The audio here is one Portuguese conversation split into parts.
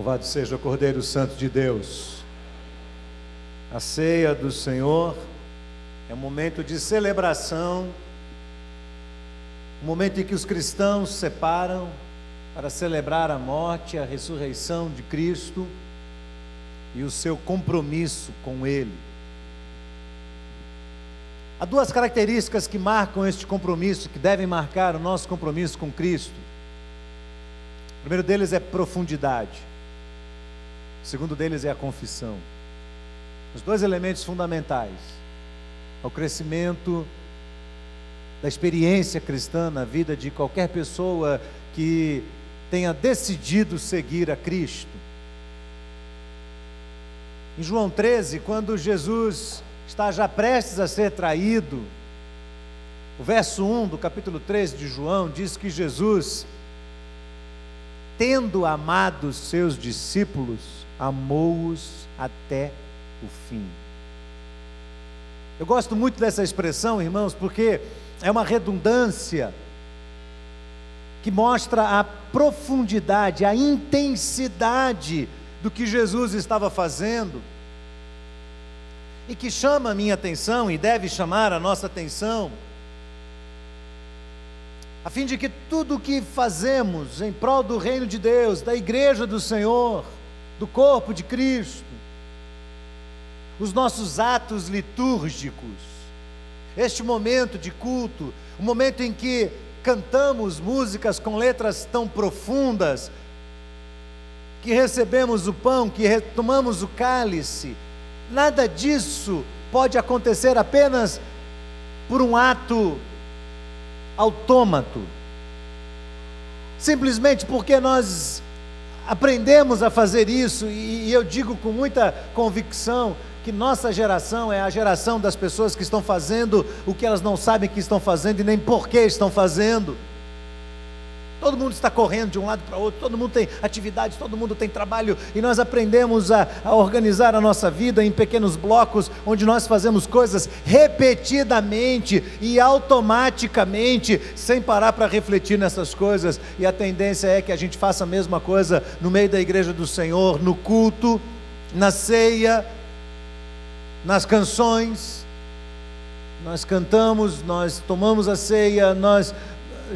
Louvado seja o Cordeiro Santo de Deus. A ceia do Senhor é um momento de celebração, um momento em que os cristãos se separam para celebrar a morte e a ressurreição de Cristo e o seu compromisso com Ele. Há duas características que marcam este compromisso, que devem marcar o nosso compromisso com Cristo. O primeiro deles é profundidade. O segundo deles é a confissão. Os dois elementos fundamentais ao crescimento da experiência cristã na vida de qualquer pessoa que tenha decidido seguir a Cristo. Em João 13, quando Jesus está já prestes a ser traído, o verso 1 do capítulo 13 de João diz que Jesus, tendo amado os seus discípulos, amou-os até o fim. Eu gosto muito dessa expressão, irmãos, porque é uma redundância que mostra a profundidade, a intensidade do que Jesus estava fazendo, e que chama a minha atenção e deve chamar a nossa atenção, a fim de que tudo o que fazemos em prol do reino de Deus, da igreja do Senhor, do corpo de Cristo, os nossos atos litúrgicos, este momento de culto, o momento em que cantamos músicas com letras tão profundas, que recebemos o pão, que retomamos o cálice, nada disso pode acontecer apenas por um ato autômato, simplesmente porque nós aprendemos a fazer isso, e eu digo com muita convicção que nossa geração é a geração das pessoas que estão fazendo o que elas não sabem que estão fazendo e nem por que estão fazendo. Todo mundo está correndo de um lado para o outro, todo mundo tem atividades, todo mundo tem trabalho, e nós aprendemos a organizar a nossa vida em pequenos blocos, onde nós fazemos coisas repetidamente e automaticamente, sem parar para refletir nessas coisas, e a tendência é que a gente faça a mesma coisa no meio da igreja do Senhor, no culto, na ceia, nas canções. Nós cantamos, nós tomamos a ceia, nós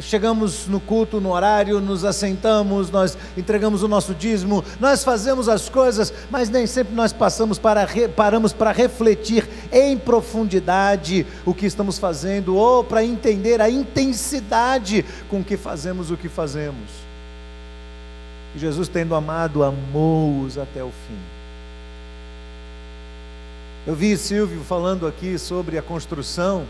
chegamos no culto no horário, nos assentamos, nós entregamos o nosso dízimo, nós fazemos as coisas, mas nem sempre nós paramos para refletir em profundidade o que estamos fazendo, ou para entender a intensidade com que fazemos o que fazemos. E Jesus, tendo amado, amou-os até o fim. Eu vi Silvio falando aqui sobre a construção,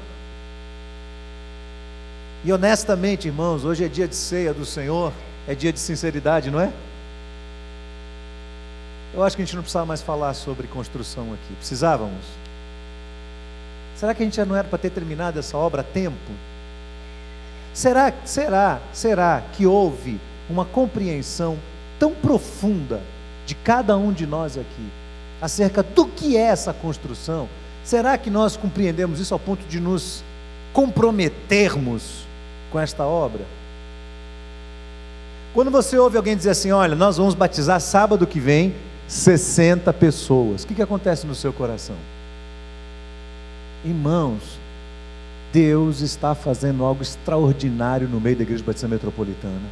e honestamente, irmãos, hoje é dia de ceia do Senhor, é dia de sinceridade, não é? Eu acho que a gente não precisava mais falar sobre construção aqui, precisávamos? Será que a gente já não era para ter terminado essa obra a tempo? Será que houve uma compreensão tão profunda de cada um de nós aqui, acerca do que é essa construção? Será que nós compreendemos isso ao ponto de nos comprometermos com esta obra? Quando você ouve alguém dizer assim: olha, nós vamos batizar sábado que vem 60 pessoas, o que acontece no seu coração? Irmãos, Deus está fazendo algo extraordinário no meio da Igreja Batista Metropolitana.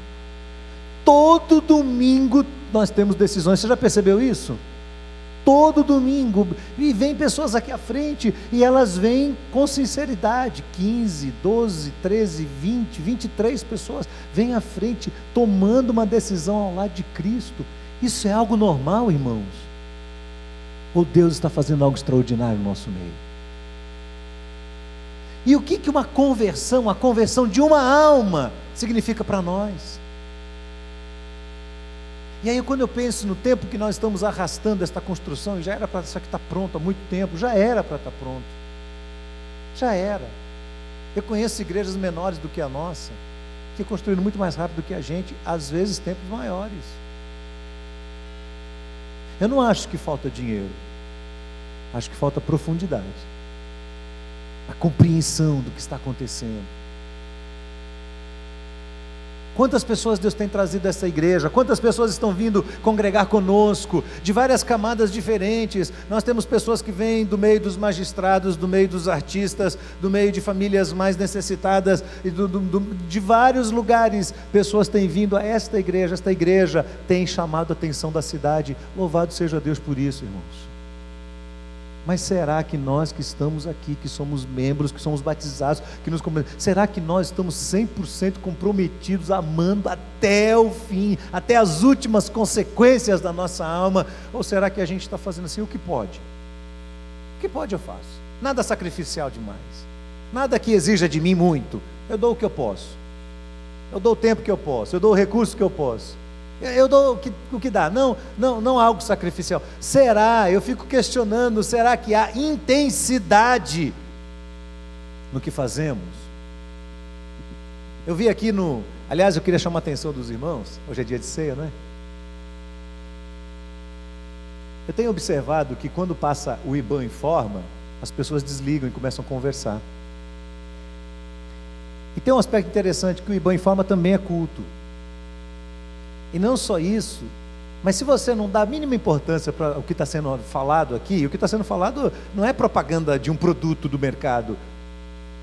Todo domingo nós temos decisões, você já percebeu isso? Todo domingo, e vem pessoas aqui à frente, e elas vêm com sinceridade, 15, 12, 13, 20, 23 pessoas, vêm à frente, tomando uma decisão ao lado de Cristo. Isso é algo normal, irmãos? Ou Deus está fazendo algo extraordinário no nosso meio? E o que uma conversão, a conversão de uma alma, significa para nós? E aí, quando eu penso no tempo que nós estamos arrastando esta construção, e já era para isso aqui estar pronto há muito tempo, já era para estar pronto, já era. Eu conheço igrejas menores do que a nossa, que construíram muito mais rápido do que a gente, às vezes tempos maiores. Eu não acho que falta dinheiro, acho que falta profundidade, a compreensão do que está acontecendo. Quantas pessoas Deus tem trazido a essa igreja, quantas pessoas estão vindo congregar conosco, de várias camadas diferentes. Nós temos pessoas que vêm do meio dos magistrados, do meio dos artistas, do meio de famílias mais necessitadas, e de vários lugares, pessoas têm vindo a esta igreja tem chamado a atenção da cidade. Louvado seja Deus por isso, irmãos. Mas será que nós que estamos aqui, que somos membros, que somos batizados, será que nós estamos 100% comprometidos, amando até o fim, até as últimas consequências da nossa alma? Ou será que a gente está fazendo assim, o que pode? O que pode eu faço? Nada sacrificial demais, nada que exija de mim muito. Eu dou o que eu posso, eu dou o tempo que eu posso, eu dou o recurso que eu posso. Eu dou o que dá, não algo sacrificial. Será, eu fico questionando, será que há intensidade no que fazemos? Eu vi aqui aliás, eu queria chamar a atenção dos irmãos, hoje é dia de ceia, não é? Eu tenho observado que quando passa o IBAN Informa, as pessoas desligam e começam a conversar. E tem um aspecto interessante, que o IBAN Informa também é culto. E não só isso, mas se você não dá a mínima importância para o que está sendo falado aqui, o que está sendo falado não é propaganda de um produto do mercado.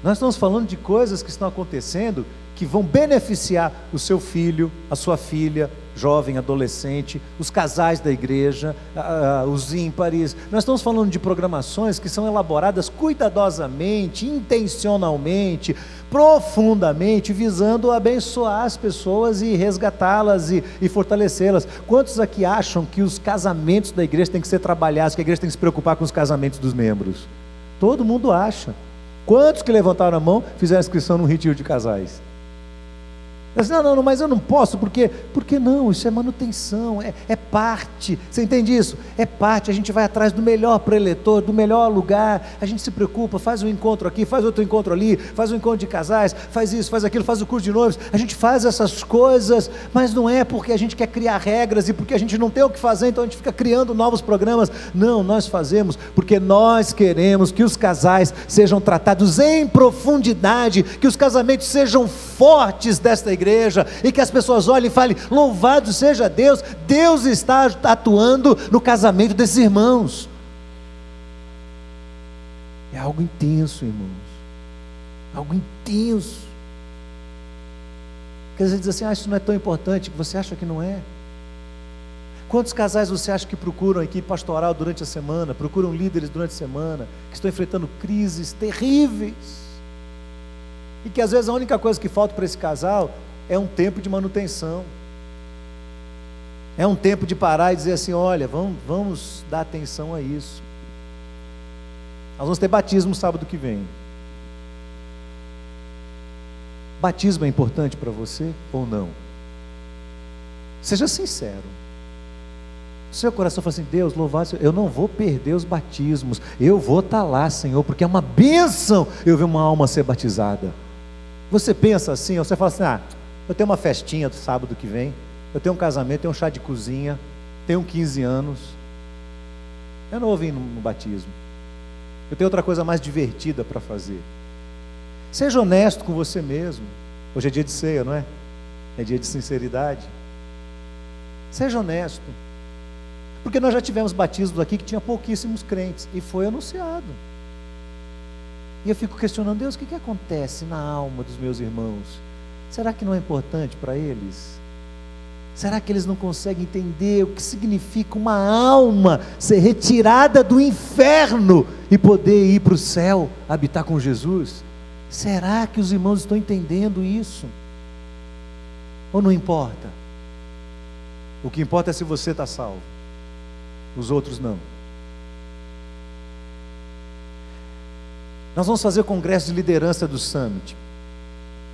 Nós estamos falando de coisas que estão acontecendo, que vão beneficiar o seu filho, a sua filha, jovem, adolescente, os casais da igreja, os ímpares. Nós estamos falando de programações que são elaboradas cuidadosamente, intencionalmente, profundamente, visando abençoar as pessoas e resgatá-las e fortalecê-las. Quantos aqui acham que os casamentos da igreja têm que ser trabalhados, que a igreja tem que se preocupar com os casamentos dos membros? Todo mundo acha. Quantos que levantaram a mão fizeram inscrição num retiro de casais? Não, mas eu não posso, porque não, isso é manutenção, é parte, você entende isso? É parte, a gente vai atrás do melhor preletor, do melhor lugar, a gente se preocupa, faz um encontro aqui, faz outro encontro ali, faz um encontro de casais, faz isso, faz aquilo, faz o curso de noivos, a gente faz essas coisas, mas não é porque a gente quer criar regras e porque a gente não tem o que fazer, então a gente fica criando novos programas. Não, nós fazemos porque nós queremos que os casais sejam tratados em profundidade, que os casamentos sejam fortes desta igreja, e que as pessoas olhem e falem: louvado seja Deus, Deus está atuando no casamento desses irmãos. É algo intenso, irmãos, algo intenso, que às vezes diz assim: isso não é tão importante, que você acha que não é? Quantos casais você acha que procuram a equipe pastoral durante a semana, procuram líderes durante a semana, que estão enfrentando crises terríveis, e que às vezes a única coisa que falta para esse casal é um tempo de manutenção, é um tempo de parar e dizer assim: olha, vamos dar atenção a isso. Nós vamos ter batismo sábado que vem. Batismo é importante para você ou não? Seja sincero. O seu coração fala assim: Deus, louvado, eu não vou perder os batismos, eu vou estar lá, Senhor, porque é uma bênção eu ver uma alma ser batizada. Você pensa assim, ou você fala assim: eu tenho uma festinha do sábado que vem, eu tenho um casamento, tenho um chá de cozinha, tenho 15 anos, eu não vou vir no batismo, eu tenho outra coisa mais divertida para fazer. Seja honesto com você mesmo. Hoje é dia de ceia, não é? É dia de sinceridade. Seja honesto, porque nós já tivemos batismos aqui que tinha pouquíssimos crentes, e foi anunciado. E eu fico questionando: Deus, o que acontece na alma dos meus irmãos? Será que não é importante para eles? Será que eles não conseguem entender o que significa uma alma ser retirada do inferno e poder ir para o céu, habitar com Jesus? Será que os irmãos estão entendendo isso? Ou não importa? O que importa é se você está salvo, os outros não. Nós vamos fazer o congresso de liderança do Summit.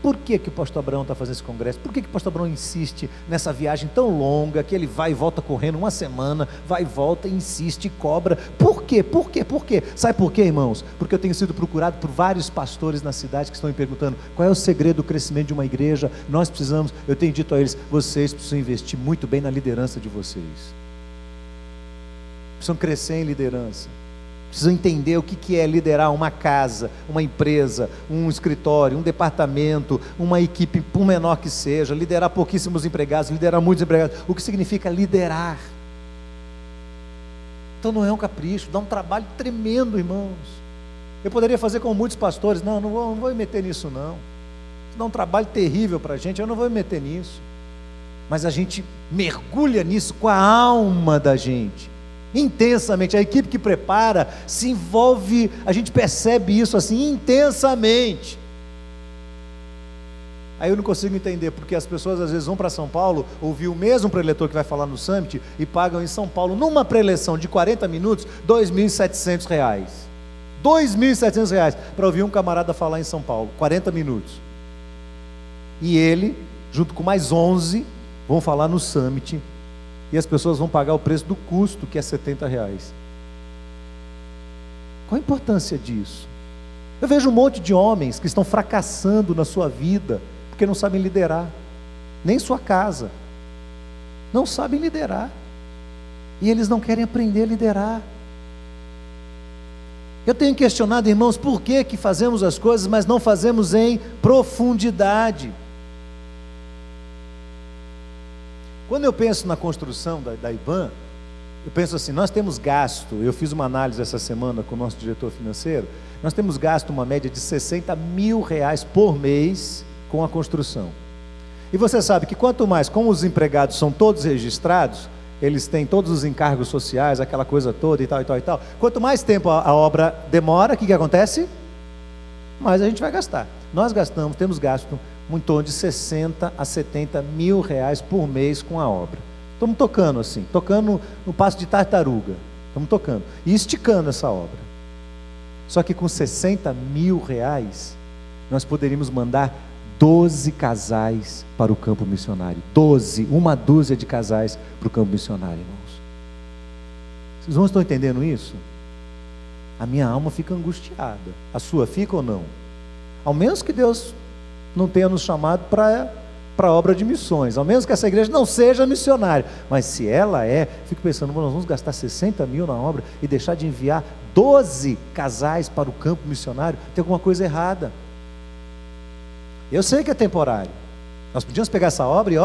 Por que o pastor Abraão está fazendo esse congresso? Por que o pastor Abraão insiste nessa viagem tão longa, que ele vai e volta correndo uma semana, vai e volta, insiste e cobra? Por quê? Por quê? Por quê? Sabe por quê, irmãos? Porque eu tenho sido procurado por vários pastores na cidade que estão me perguntando: qual é o segredo do crescimento de uma igreja? Nós precisamos, eu tenho dito a eles: vocês precisam investir muito bem na liderança de vocês, precisam crescer em liderança, precisam entender o que é liderar uma casa, uma empresa, um escritório, um departamento, uma equipe, por menor que seja, liderar pouquíssimos empregados, liderar muitos empregados, o que significa liderar. Então não é um capricho, dá um trabalho tremendo, irmãos. Eu poderia fazer como muitos pastores, não vou me meter nisso não. Isso dá um trabalho terrível para a gente, eu não vou me meter nisso. Mas a gente mergulha nisso com a alma da gente, intensamente. A equipe que prepara se envolve, a gente percebe isso assim intensamente. Aí eu não consigo entender porque as pessoas às vezes vão para São Paulo ouvir o mesmo preletor que vai falar no Summit e pagam em São Paulo, numa preleção de 40 minutos, R$2.700. R$2.700 para ouvir um camarada falar em São Paulo, 40 minutos. E ele, junto com mais 11, vão falar no Summit, e as pessoas vão pagar o preço do custo, que é R$70. Qual a importância disso? Eu vejo um monte de homens que estão fracassando na sua vida, porque não sabem liderar, nem sua casa, não sabem liderar, e eles não querem aprender a liderar. Eu tenho questionado, irmãos, por que fazemos as coisas, mas não fazemos em profundidade? Quando eu penso na construção da IBAN, eu penso assim, nós temos gasto, eu fiz uma análise essa semana com o nosso diretor financeiro, nós temos gasto uma média de R$60 mil por mês com a construção. E você sabe que quanto mais, como os empregados são todos registrados, eles têm todos os encargos sociais, aquela coisa toda e tal, quanto mais tempo a obra demora, o que acontece? Mais a gente vai gastar. Nós temos gasto em torno de R$60 a R$70 mil por mês com a obra. Estamos tocando assim, tocando no passo de tartaruga, estamos tocando, e esticando essa obra. Só que com R$60 mil, nós poderíamos mandar 12 casais para o campo missionário. 12, uma dúzia de casais para o campo missionário, irmãos. Vocês não estão entendendo isso? A minha alma fica angustiada. A sua fica ou não? Ao menos que Deus não tenha nos chamado para a obra de missões, ao menos que essa igreja não seja missionária, mas se ela é, fico pensando, nós vamos gastar R$60 mil na obra e deixar de enviar 12 casais para o campo missionário, tem alguma coisa errada. Eu sei que é temporário, nós podíamos pegar essa obra e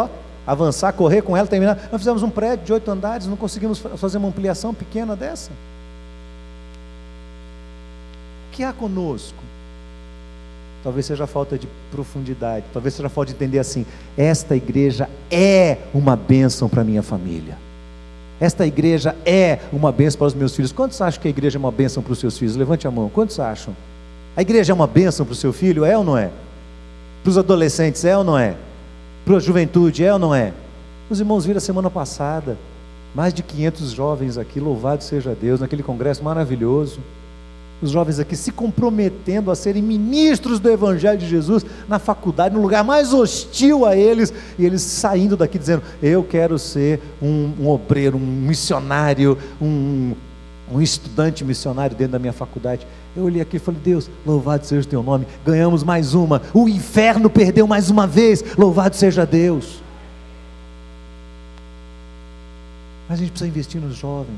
avançar, correr com ela, terminar. Nós fizemos um prédio de 8 andares, não conseguimos fazer uma ampliação pequena dessa. O que há conosco? Talvez seja falta de profundidade, talvez seja falta de entender assim, esta igreja é uma bênção para a minha família, esta igreja é uma bênção para os meus filhos. Quantos acham que a igreja é uma bênção para os seus filhos? Levante a mão. Quantos acham? A igreja é uma bênção para o seu filho? É ou não é? Para os adolescentes, é ou não é? Para a juventude, é ou não é? Os irmãos viram a semana passada, mais de 500 jovens aqui, louvado seja Deus, naquele congresso maravilhoso. Os jovens aqui se comprometendo a serem ministros do Evangelho de Jesus na faculdade, no lugar mais hostil a eles, e eles saindo daqui dizendo, eu quero ser um obreiro, um missionário, um estudante missionário dentro da minha faculdade. Eu olhei aqui e falei, Deus, louvado seja o teu nome, ganhamos mais uma, o inferno perdeu mais uma vez, louvado seja Deus. Mas a gente precisa investir nos jovens,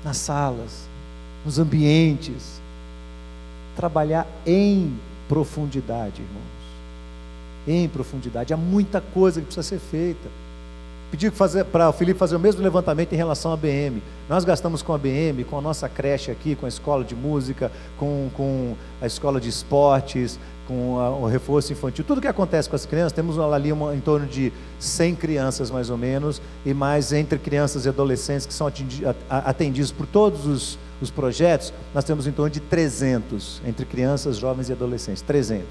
nas salas, nos ambientes, trabalhar em profundidade, irmãos, em profundidade. Há muita coisa que precisa ser feita. Pedi para o Felipe fazer o mesmo levantamento em relação à BM. Nós gastamos com a BM, com a nossa creche aqui, com a escola de música, com a escola de esportes, com o reforço infantil, tudo que acontece com as crianças. Temos ali em torno de 100 crianças mais ou menos, e mais entre crianças e adolescentes que são atendidos por todos os projetos, nós temos em torno de 300, entre crianças, jovens e adolescentes, 300.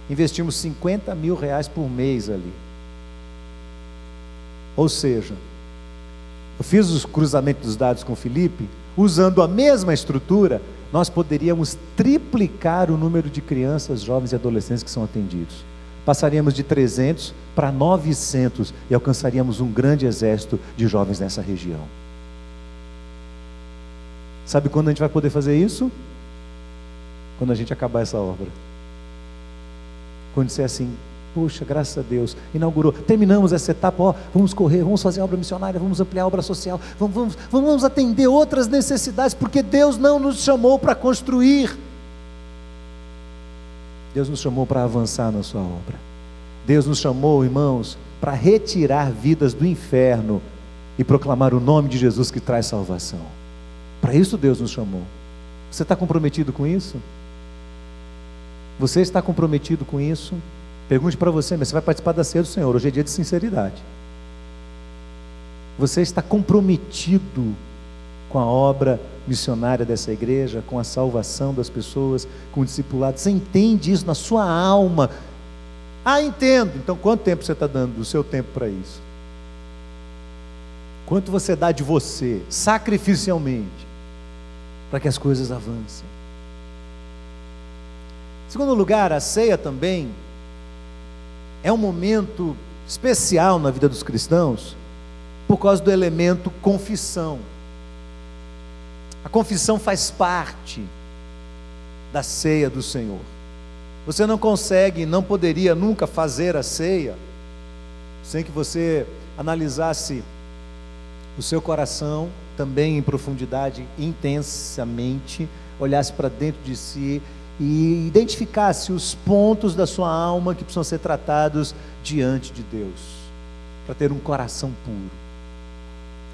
Investimos R$50 mil por mês ali. Ou seja, eu fiz os cruzamentos dos dados com o Felipe, usando a mesma estrutura, nós poderíamos triplicar o número de crianças, jovens e adolescentes que são atendidos. Passaríamos de 300 para 900 e alcançaríamos um grande exército de jovens nessa região. Sabe quando a gente vai poder fazer isso? Quando a gente acabar essa obra. Quando disser assim, Poxa, graças a Deus, inaugurou, terminamos essa etapa, ó, vamos correr, vamos fazer obra missionária, vamos ampliar a obra social, vamos atender outras necessidades, porque Deus não nos chamou para construir, Deus nos chamou para avançar na sua obra. Deus nos chamou, irmãos, para retirar vidas do inferno e proclamar o nome de Jesus que traz salvação. Para isso Deus nos chamou. Você está comprometido com isso? Você está comprometido com isso? Pergunte para você, mas você vai participar da ceia do Senhor, hoje é dia de sinceridade. Você está comprometido com a obra missionária dessa igreja, com a salvação das pessoas, com o discipulado? Você entende isso na sua alma? Ah, entendo. Então quanto tempo você está dando do seu tempo para isso? Quanto você dá de você, sacrificialmente, para que as coisas avancem? Em segundo lugar, a ceia também é um momento especial na vida dos cristãos, por causa do elemento confissão. A confissão faz parte da ceia do Senhor. Você não consegue, não poderia nunca fazer a ceia sem que você analisasse o seu coração também em profundidade, intensamente, olhasse para dentro de si e identificasse os pontos da sua alma que precisam ser tratados diante de Deus, para ter um coração puro.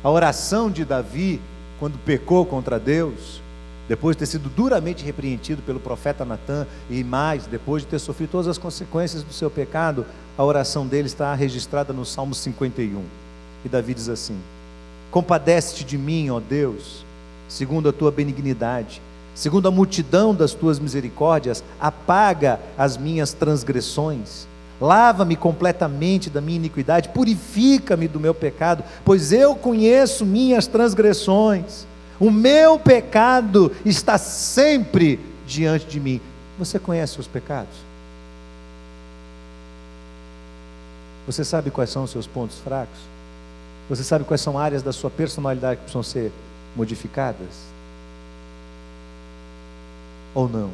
A oração de Davi, quando pecou contra Deus, depois de ter sido duramente repreendido pelo profeta Natã, e mais, depois de ter sofrido todas as consequências do seu pecado, a oração dele está registrada no Salmo 51, e Davi diz assim: compadece-te de mim, ó Deus, segundo a tua benignidade, segundo a multidão das tuas misericórdias, apaga as minhas transgressões, lava-me completamente da minha iniquidade, purifica-me do meu pecado, pois eu conheço minhas transgressões, o meu pecado está sempre diante de mim. Você conhece os pecados? Você sabe quais são os seus pontos fracos? Você sabe quais são áreas da sua personalidade que precisam ser modificadas? Ou não?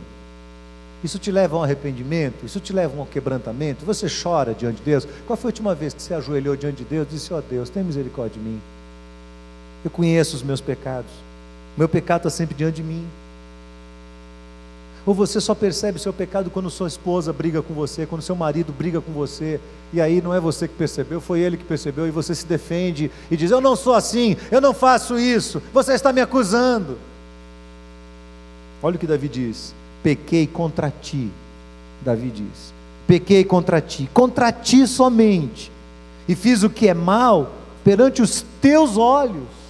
Isso te leva a um arrependimento? Isso te leva a um quebrantamento? Você chora diante de Deus? Qual foi a última vez que você ajoelhou diante de Deus e disse: ó Deus, tem misericórdia de mim, eu conheço os meus pecados, meu pecado está sempre diante de mim? Ou você só percebe o seu pecado quando sua esposa briga com você, quando seu marido briga com você, e aí não é você que percebeu, foi ele que percebeu, e você se defende e diz: eu não sou assim, eu não faço isso, você está me acusando? Olha o que Davi diz: pequei contra ti. Davi diz: pequei contra ti somente, e fiz o que é mal perante os teus olhos.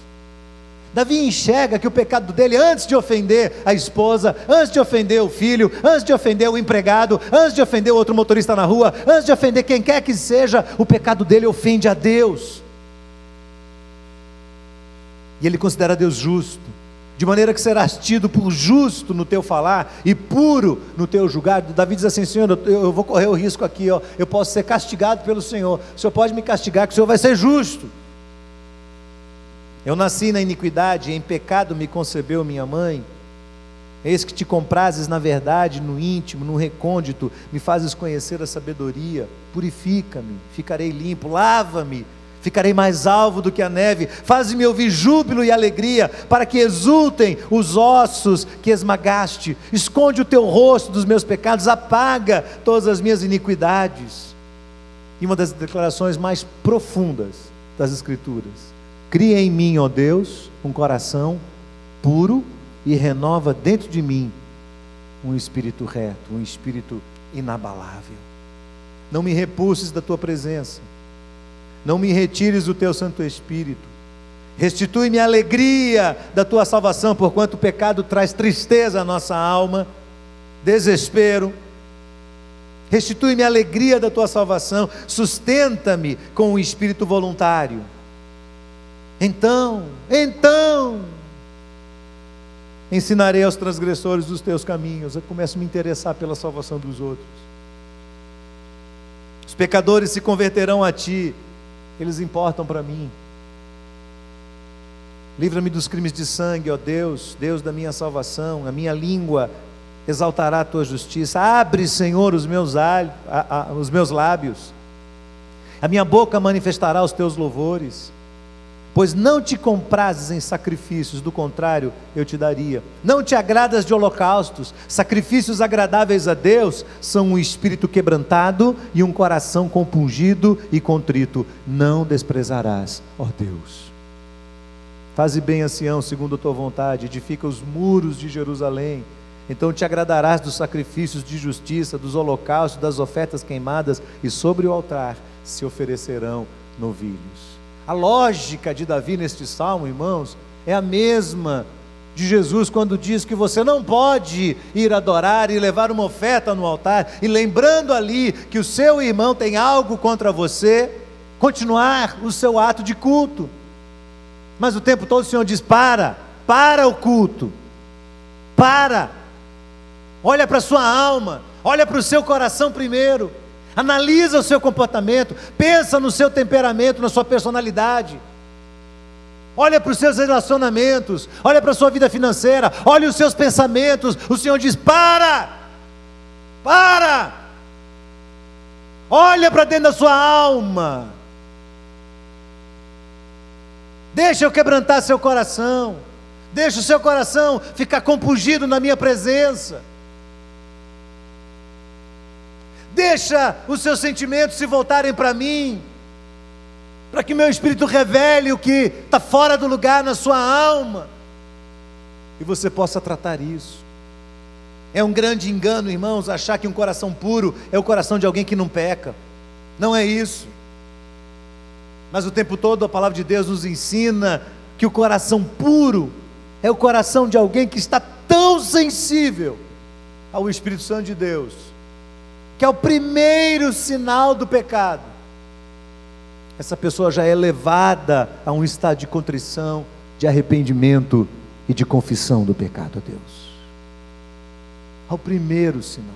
Davi enxerga que o pecado dele, antes de ofender a esposa, antes de ofender o filho, antes de ofender o empregado, antes de ofender o outro motorista na rua, antes de ofender quem quer que seja, o pecado dele ofende a Deus, e ele considera Deus justo, de maneira que serás tido por justo no teu falar e puro no teu julgar. Davi diz assim: Senhor, eu vou correr o risco aqui, ó, eu posso ser castigado pelo Senhor, o Senhor pode me castigar, que o Senhor vai ser justo. Eu nasci na iniquidade, em pecado me concebeu minha mãe. Eis que te comprases na verdade, no íntimo, no recôndito, me fazes conhecer a sabedoria. Purifica-me, ficarei limpo, lava-me, ficarei mais alvo do que a neve, faz-me ouvir júbilo e alegria, para que exultem os ossos que esmagaste. Esconde o teu rosto dos meus pecados, apaga todas as minhas iniquidades. E uma das declarações mais profundas das Escrituras: cria em mim, ó Deus, um coração puro e renova dentro de mim um espírito reto, um espírito inabalável. Não me repulses da tua presença, não me retires o teu Santo Espírito. Restitui-me a alegria da tua salvação, porquanto o pecado traz tristeza à nossa alma, desespero. Restitui-me a alegria da tua salvação, sustenta-me com o espírito voluntário. Então, ensinarei aos transgressores os teus caminhos. Eu começo a me interessar pela salvação dos outros. Os pecadores se converterão a ti, eles importam para mim. Livra-me dos crimes de sangue, ó Deus, Deus da minha salvação. A minha língua exaltará a tua justiça. Abre, Senhor, os meus lábios, a minha boca manifestará os teus louvores. Pois não te comprazes em sacrifícios, do contrário, eu te daria. Não te agradas de holocaustos. Sacrifícios agradáveis a Deus são um espírito quebrantado e um coração compungido e contrito. Não desprezarás, ó Deus. Faze bem a Sião segundo a tua vontade, edifica os muros de Jerusalém. Então te agradarás dos sacrifícios de justiça, dos holocaustos, das ofertas queimadas, e sobre o altar se oferecerão novilhos. A lógica de Davi neste salmo, irmãos, é a mesma de Jesus quando diz que você não pode ir adorar e levar uma oferta no altar, e lembrando ali que o seu irmão tem algo contra você, continuar o seu ato de culto. Mas o tempo todo o Senhor diz: para o culto, olha para a sua alma, olha para o seu coração primeiro. Analisa o seu comportamento, pensa no seu temperamento, na sua personalidade, olha para os seus relacionamentos, olha para a sua vida financeira, olha os seus pensamentos. O Senhor diz: para, olha para dentro da sua alma, deixa eu quebrantar seu coração, deixa o seu coração ficar compungido na minha presença. Deixa os seus sentimentos se voltarem para mim, para que meu espírito revele o que está fora do lugar na sua alma, e você possa tratar isso. É um grande engano, irmãos, achar que um coração puro é o coração de alguém que não peca. Não é isso. Mas o tempo todo a palavra de Deus nos ensina que o coração puro é o coração de alguém que está tão sensível ao Espírito Santo de Deus, que é o primeiro sinal do pecado. Essa pessoa já é levada a um estado de contrição, de arrependimento e de confissão do pecado a Deus. Ao primeiro sinal.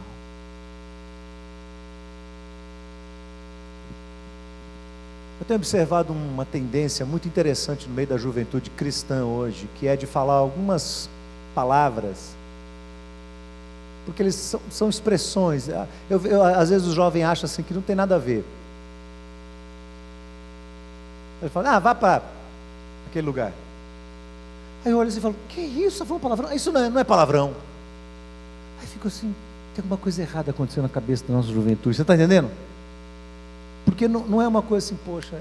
Eu tenho observado uma tendência muito interessante no meio da juventude cristã hoje, que é de falar algumas palavras, porque eles são expressões. Às vezes o jovem acha assim que não tem nada a ver. Ele fala: vá para aquele lugar. Aí eu olho assim e falo: que isso? Está falando palavrão? Isso não é palavrão. Aí fico assim: tem alguma coisa errada acontecendo na cabeça da nossa juventude. Você está entendendo? Porque não é uma coisa assim, poxa,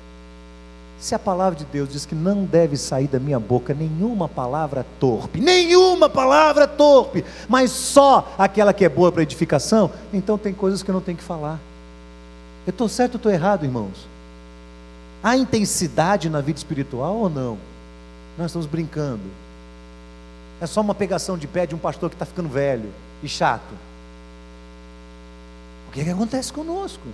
se a palavra de Deus diz que não deve sair da minha boca nenhuma palavra torpe, mas só aquela que é boa para edificação, então tem coisas que eu não tenho que falar. Eu estou certo ou estou errado, irmãos? Há intensidade na vida espiritual ou não? Nós estamos brincando. É só uma pegação de pé de um pastor que está ficando velho e chato. O que acontece conosco?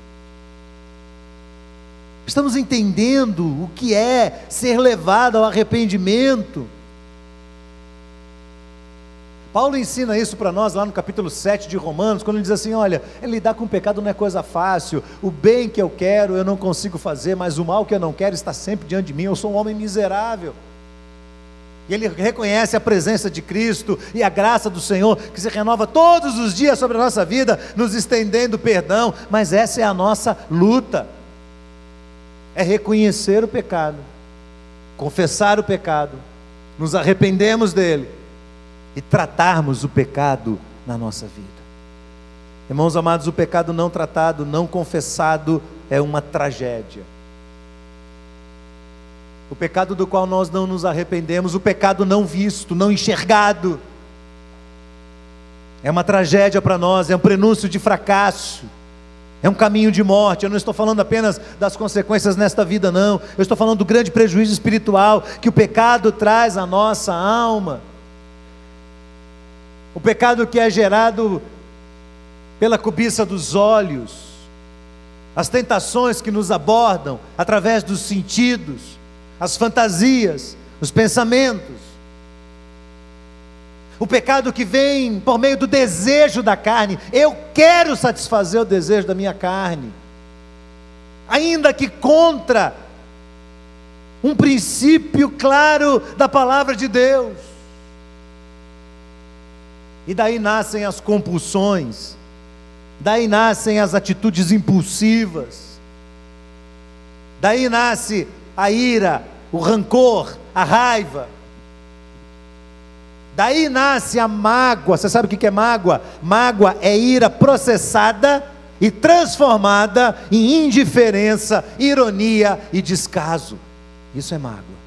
Estamos entendendo o que é ser levado ao arrependimento. Paulo ensina isso para nós lá no capítulo 7 de Romanos, quando ele diz assim: olha, lidar com o pecado não é coisa fácil, o bem que eu quero eu não consigo fazer, mas o mal que eu não quero está sempre diante de mim, eu sou um homem miserável. E ele reconhece a presença de Cristo e a graça do Senhor, que se renova todos os dias sobre a nossa vida, nos estendendo perdão, mas essa é a nossa luta. É reconhecer o pecado, confessar o pecado, nos arrependemos dele e tratarmos o pecado na nossa vida. Irmãos amados, o pecado não tratado, não confessado é uma tragédia. O pecado do qual nós não nos arrependemos, o pecado não visto, não enxergado, é uma tragédia para nós, é um prenúncio de fracasso. É um caminho de morte. Eu não estou falando apenas das consequências nesta vida, não. Eu estou falando do grande prejuízo espiritual que o pecado traz à nossa alma. O pecado que é gerado pela cobiça dos olhos, as tentações que nos abordam através dos sentidos, as fantasias, os pensamentos. O pecado que vem por meio do desejo da carne. Eu quero satisfazer o desejo da minha carne, ainda que contra um princípio claro da palavra de Deus. E daí nascem as compulsões, daí nascem as atitudes impulsivas, daí nasce a ira, o rancor, a raiva, daí nasce a mágoa. Você sabe o que é mágoa? Mágoa é ira processada e transformada em indiferença, ironia e descaso. Isso é mágoa.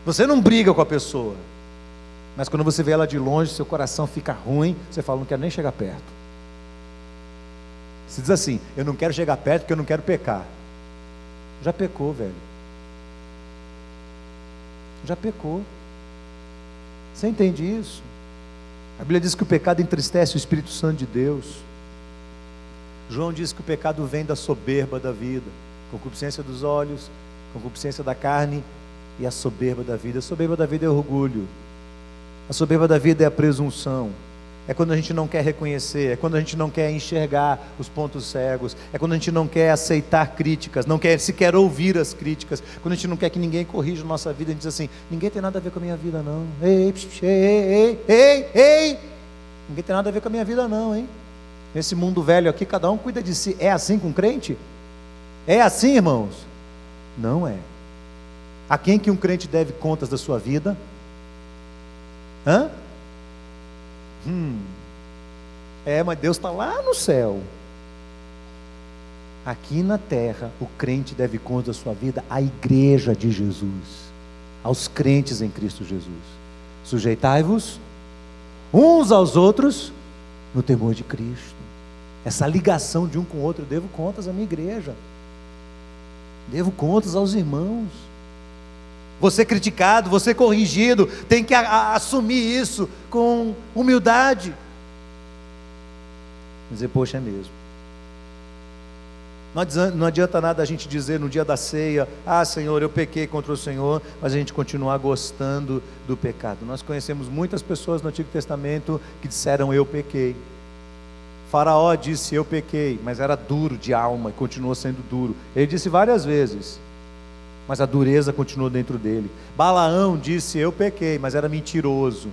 Você não briga com a pessoa, mas quando você vê ela de longe, seu coração fica ruim, você fala, não quero nem chegar perto. Você diz assim, eu não quero chegar perto porque eu não quero pecar. Já pecou, velho. Já pecou. Você entende isso? A Bíblia diz que o pecado entristece o Espírito Santo de Deus. João diz que o pecado vem da soberba da vida, concupiscência dos olhos, concupiscência da carne e a soberba da vida. A soberba da vida é orgulho. A soberba da vida é a presunção. É quando a gente não quer reconhecer, é quando a gente não quer enxergar os pontos cegos, é quando a gente não quer aceitar críticas, não quer sequer ouvir as críticas, quando a gente não quer que ninguém corrija a nossa vida. A gente diz assim, ninguém tem nada a ver com a minha vida não. Ei, ninguém tem nada a ver com a minha vida não, hein? Nesse mundo velho aqui, cada um cuida de si. É assim com crente? É assim, irmãos? Não é. A quem que um crente deve contas da sua vida? Mas Deus está lá no céu. Aqui na terra, o crente deve contas da sua vida à igreja de Jesus, aos crentes em Cristo Jesus. Sujeitai-vos uns aos outros no temor de Cristo. Essa ligação de um com o outro, eu devo contas à minha igreja, devo contas aos irmãos. Você criticado, você corrigido, tem que assumir isso com humildade. Dizer, poxa, é mesmo. Não adianta nada a gente dizer no dia da ceia, Senhor, eu pequei contra o Senhor, mas a gente continuar gostando do pecado. Nós conhecemos muitas pessoas no Antigo Testamento que disseram, eu pequei. Faraó disse, eu pequei, mas era duro de alma e continuou sendo duro. Ele disse várias vezes, mas a dureza continuou dentro dele. Balaão disse, eu pequei, mas era mentiroso.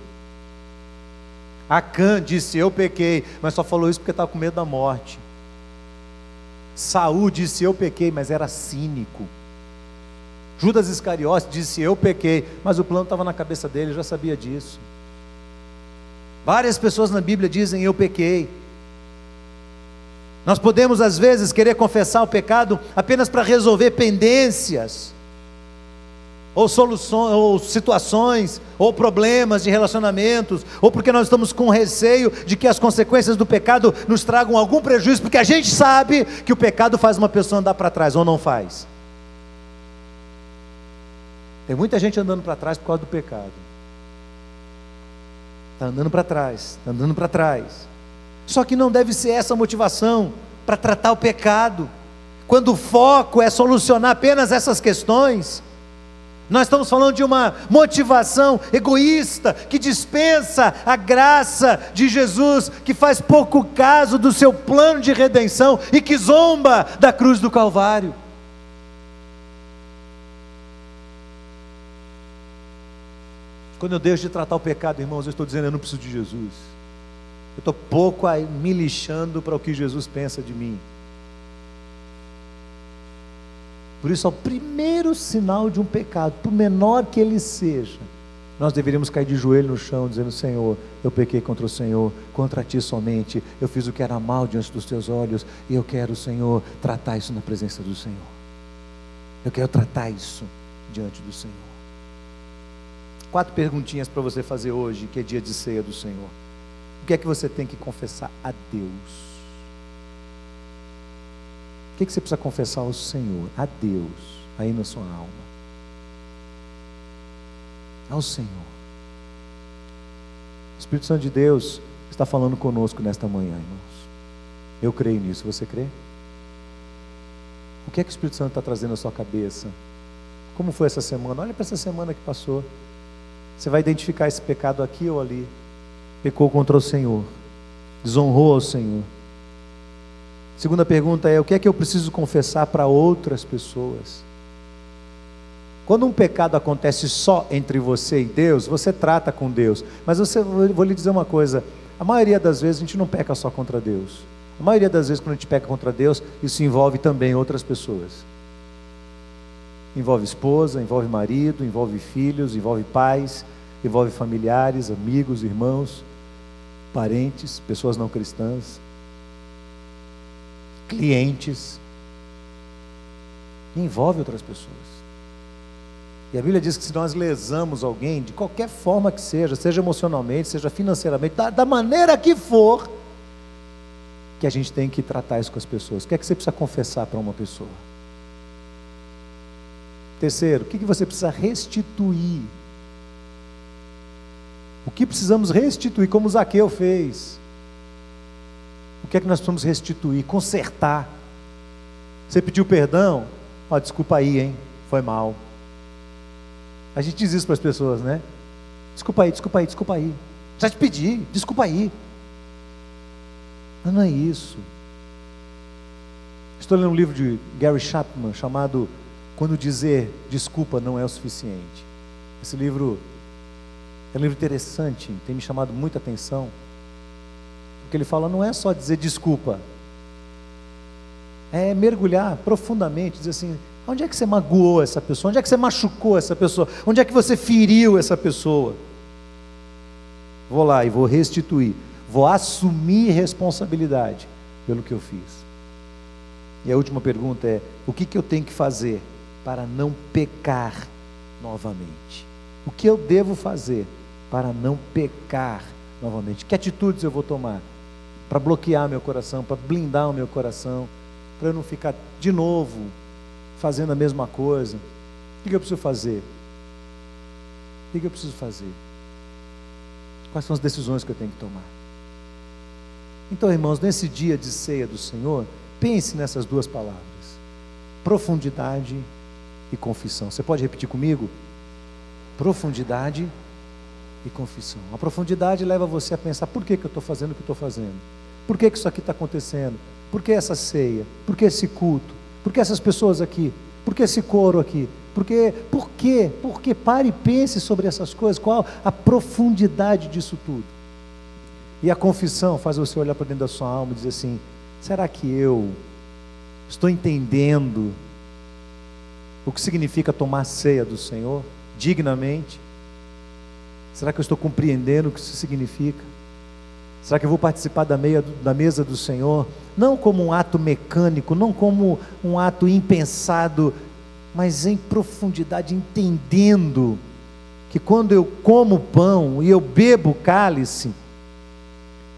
Acã disse, eu pequei, mas só falou isso porque estava com medo da morte. Saul disse, eu pequei, mas era cínico. Judas Iscariote disse, eu pequei, mas o plano estava na cabeça dele, já sabia disso. Várias pessoas na Bíblia dizem, eu pequei. Nós podemos às vezes querer confessar o pecado apenas para resolver pendências, ou soluções, ou situações, ou problemas de relacionamentos, ou porque nós estamos com receio de que as consequências do pecado nos tragam algum prejuízo, porque a gente sabe que o pecado faz uma pessoa andar para trás, ou não faz. Tem muita gente andando para trás por causa do pecado. Está andando para trás, está andando para trás. Só que não deve ser essa a motivação para tratar o pecado, quando o foco é solucionar apenas essas questões. Nós estamos falando de uma motivação egoísta, que dispensa a graça de Jesus, que faz pouco caso do seu plano de redenção e que zomba da cruz do Calvário. Quando eu deixo de tratar o pecado, irmãos, eu estou dizendo, eu não preciso de Jesus. Eu estou pouco me lixando para o que Jesus pensa de mim. Por isso, ao primeiro sinal de um pecado, por menor que ele seja, nós deveríamos cair de joelho no chão, dizendo, Senhor, eu pequei contra o Senhor, contra ti somente, eu fiz o que era mal diante dos teus olhos, e eu quero, Senhor, tratar isso na presença do Senhor. Eu quero tratar isso diante do Senhor. 4 perguntinhas para você fazer hoje, que é dia de ceia do Senhor. O que é que você tem que confessar a Deus? O que você precisa confessar ao Senhor, a Deus, aí na sua alma? Ao Senhor. O Espírito Santo de Deus está falando conosco nesta manhã, irmãos. Eu creio nisso, você crê? O que é que o Espírito Santo está trazendo à sua cabeça? Como foi essa semana? Olha para essa semana que passou. Você vai identificar esse pecado aqui ou ali. Pecou contra o Senhor, desonrou ao Senhor. Segunda pergunta é, o que é que eu preciso confessar para outras pessoas? Quando um pecado acontece só entre você e Deus, você trata com Deus. Mas vou lhe dizer uma coisa, a maioria das vezes a gente não peca só contra Deus. A maioria das vezes quando a gente peca contra Deus, isso envolve também outras pessoas. Envolve esposa, envolve marido, envolve filhos, envolve pais, envolve familiares, amigos, irmãos, parentes, pessoas não cristãs, clientes. Envolve outras pessoas. E a Bíblia diz que se nós lesamos alguém, de qualquer forma que seja emocionalmente, seja financeiramente, da maneira que for, que a gente tem que tratar isso com as pessoas. O que é que você precisa confessar para uma pessoa? Terceiro, o que você precisa restituir? O que precisamos restituir, como Zaqueu fez? O que é que nós precisamos restituir? Consertar. Você pediu perdão? Ó, desculpa aí, hein? Foi mal. A gente diz isso para as pessoas, né? Desculpa aí, desculpa aí, desculpa aí. Já te pedi, desculpa aí. Mas não é isso. Estou lendo um livro de Gary Chapman chamado Quando Dizer Desculpa Não É o Suficiente. Esse livro é um livro interessante, tem me chamado muita atenção, porque ele fala, não é só dizer desculpa, é mergulhar profundamente, dizer assim, onde é que você magoou essa pessoa? Onde é que você machucou essa pessoa? Onde é que você feriu essa pessoa? Vou lá e vou restituir, vou assumir responsabilidade pelo que eu fiz. E a última pergunta é, o que eu tenho que fazer para não pecar novamente? O que eu devo fazer para não pecar novamente? Que atitudes eu vou tomar para bloquear meu coração, para blindar o meu coração, para eu não ficar de novo fazendo a mesma coisa? O que eu preciso fazer? O que eu preciso fazer? Quais são as decisões que eu tenho que tomar? Então, irmãos, nesse dia de ceia do Senhor, pense nessas duas palavras: profundidade e confissão. Você pode repetir comigo? Profundidade e confissão. A profundidade leva você a pensar, por que eu estou fazendo o que estou fazendo? Por que isso aqui está acontecendo? Por que essa ceia? Por que esse culto? Por que essas pessoas aqui? Por que esse coro aqui? Por quê? Pare e pense sobre essas coisas. Qual a profundidade disso tudo? E a confissão faz você olhar para dentro da sua alma e dizer assim, será que eu estou entendendo o que significa tomar ceia do Senhor dignamente? Será que eu estou compreendendo o que isso significa? Será que eu vou participar da mesa do Senhor, não como um ato mecânico, não como um ato impensado, mas em profundidade, entendendo que quando eu como pão e eu bebo o cálice,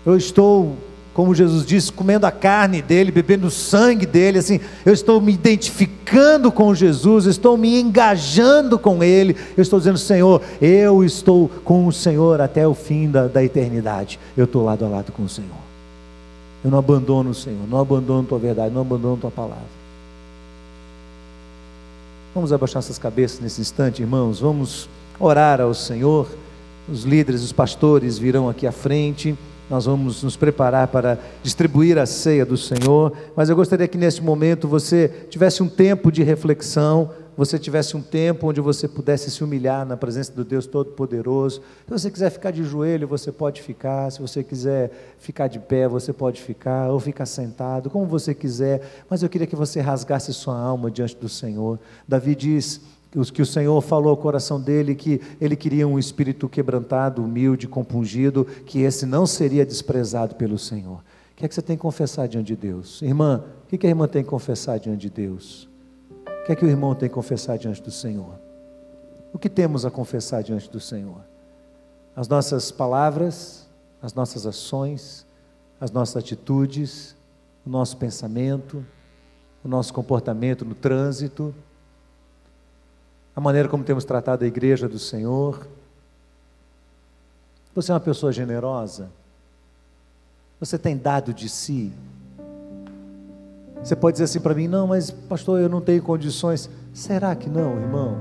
eu estou, como Jesus disse, comendo a carne dele, bebendo o sangue dele, assim, eu estou me identificando com Jesus, eu estou me engajando com ele, eu estou dizendo, Senhor, eu estou com o Senhor até o fim da eternidade, eu estou lado a lado com o Senhor, eu não abandono o Senhor, não abandono tua verdade, não abandono tua palavra. Vamos abaixar essas cabeças nesse instante, irmãos, vamos orar ao Senhor. Os líderes, os pastores virão aqui à frente. Nós vamos nos preparar para distribuir a ceia do Senhor, mas eu gostaria que nesse momento você tivesse um tempo de reflexão, você tivesse um tempo onde você pudesse se humilhar na presença do Deus Todo-Poderoso. Se você quiser ficar de joelho, você pode ficar, se você quiser ficar de pé, você pode ficar, ou ficar sentado, como você quiser, mas eu queria que você rasgasse sua alma diante do Senhor. Davi diz que o Senhor falou ao coração dele que ele queria um espírito quebrantado, humilde, compungido, que esse não seria desprezado pelo Senhor. O que é que você tem que confessar diante de Deus? Irmã, o que a irmã tem que confessar diante de Deus? O que é que o irmão tem que confessar diante do Senhor? O que temos a confessar diante do Senhor? As nossas palavras, as nossas ações, as nossas atitudes, o nosso pensamento, o nosso comportamento no trânsito, a maneira como temos tratado a igreja do Senhor. Você é uma pessoa generosa? Você tem dado de si? Você pode dizer assim para mim, não, mas pastor, eu não tenho condições. Será que não, irmão?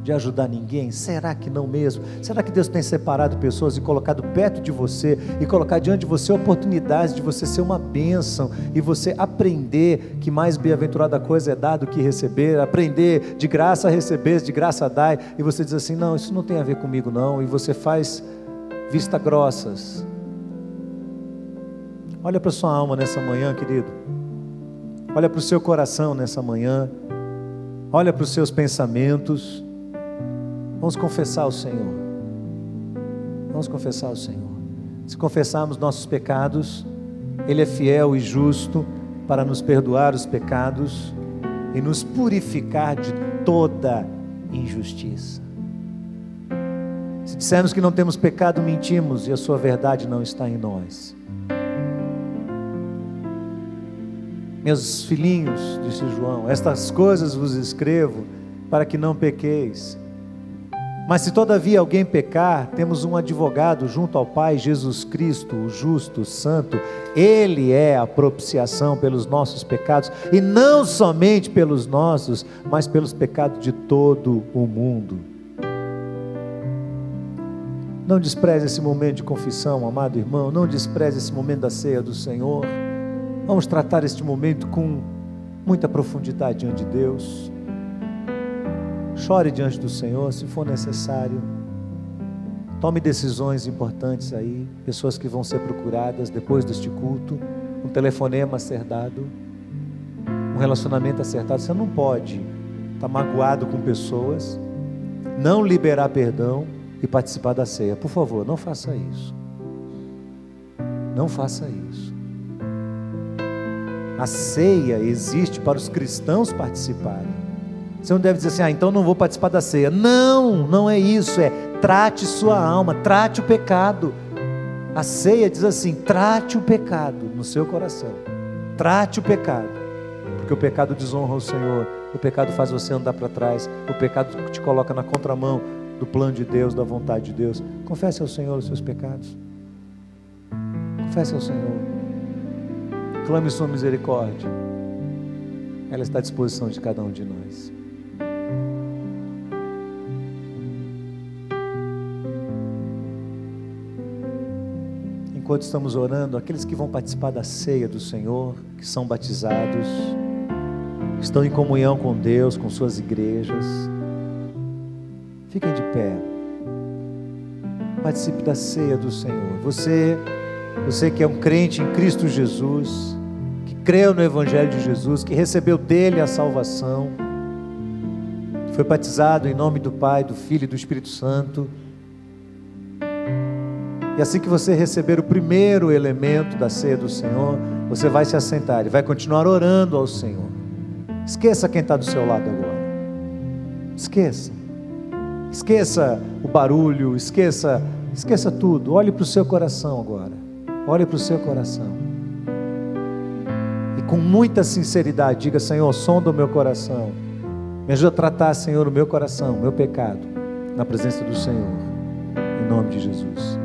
de ajudar ninguém? Será que não mesmo? Será que Deus tem separado pessoas e colocado perto de você e colocado diante de você oportunidades de você ser uma bênção e você aprender que mais bem-aventurada coisa é dar do que receber, aprender de graça a receber, de graça a dar, e você diz assim, não, isso não tem a ver comigo não, e você faz vista grossas. Olha para sua alma nessa manhã, querido. Olha para o seu coração nessa manhã. Olha para os seus pensamentos. Vamos confessar ao Senhor. Vamos confessar ao Senhor. Se confessarmos nossos pecados, Ele é fiel e justo para nos perdoar os pecados e nos purificar de toda injustiça. Se dissermos que não temos pecado, mentimos e a sua verdade não está em nós. Meus filhinhos, disse João, estas coisas vos escrevo para que não pequeis. Mas se todavia alguém pecar, temos um advogado junto ao Pai, Jesus Cristo, o justo, o santo. Ele é a propiciação pelos nossos pecados, e não somente pelos nossos, mas pelos pecados de todo o mundo. Não despreze esse momento de confissão, amado irmão, não despreze esse momento da ceia do Senhor. Vamos tratar este momento com muita profundidade diante de Deus. Chore diante do Senhor, se for necessário. Tome decisões importantes aí, pessoas que vão ser procuradas depois deste culto, um telefonema a ser dado, um relacionamento acertado. Você não pode estar magoado com pessoas, não liberar perdão e participar da ceia. Por favor, não faça isso. Não faça isso. A ceia existe para os cristãos participarem. Você não deve dizer assim, então não vou participar da ceia. Não, não é isso, trate sua alma, trate o pecado. A ceia diz assim, trate o pecado no seu coração, trate o pecado, porque o pecado desonra o Senhor, o pecado faz você andar para trás, o pecado te coloca na contramão do plano de Deus, da vontade de Deus. Confesse ao Senhor os seus pecados, confesse ao Senhor, clame sua misericórdia, ela está à disposição de cada um de nós. Enquanto estamos orando, aqueles que vão participar da ceia do Senhor, que são batizados, que estão em comunhão com Deus, com suas igrejas, fiquem de pé, participe da ceia do Senhor. Você que é um crente em Cristo Jesus, que creu no Evangelho de Jesus, que recebeu dele a salvação, que foi batizado em nome do Pai, do Filho e do Espírito Santo. E assim que você receber o primeiro elemento da ceia do Senhor, você vai se assentar e vai continuar orando ao Senhor. Esqueça quem está do seu lado agora. Esqueça o barulho, esqueça tudo. Olhe para o seu coração agora. Olhe para o seu coração. E com muita sinceridade diga, Senhor, sonda o meu coração. Me ajuda a tratar, Senhor, o meu coração, o meu pecado, na presença do Senhor. Em nome de Jesus.